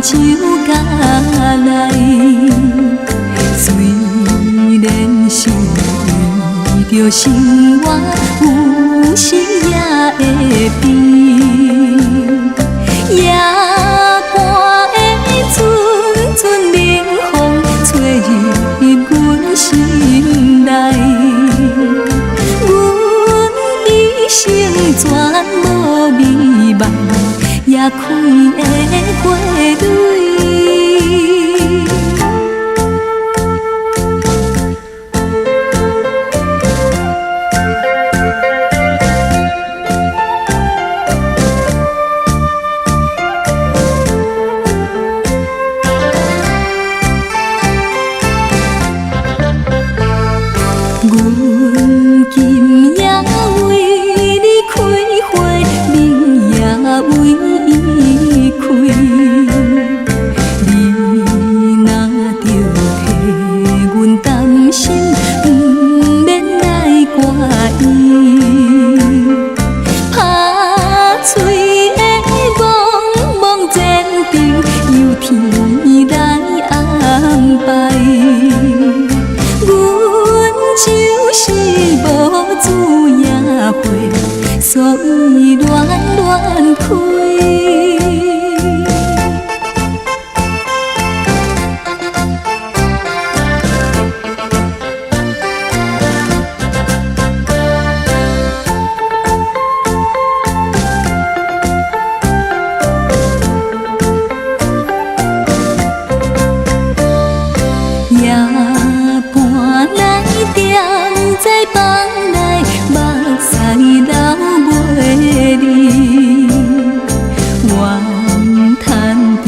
酒甲来，虽然想为着生活有时也会悲，夜半的阵阵冷风吹入阮心内，阮一生全无美梦，也开的花蕊。阮今夜为你开花，明夜为伊开。你若着替阮担心，不免来怪伊。拍碎的茫茫前程，由天来安排。就是无主野花，所以乱乱开。夜半来点在房内，目屎流袂离，怨叹着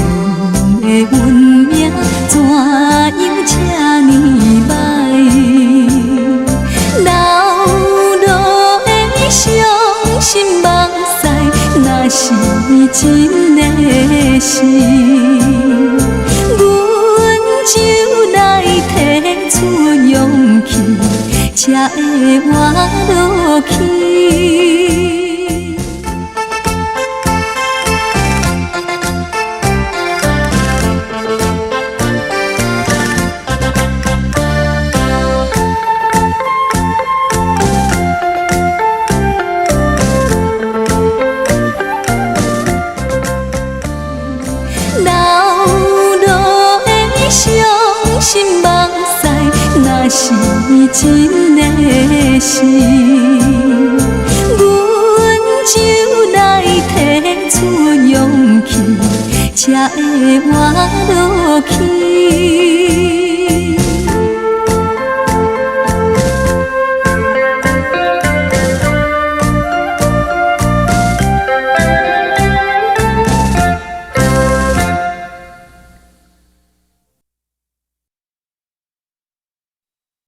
阮的运命怎样这呢歹？流落的伤心目屎，若是真的是，就来提出勇气，才会活落去。心目屎，若是真的是，阮就来提出勇气，才会活落去。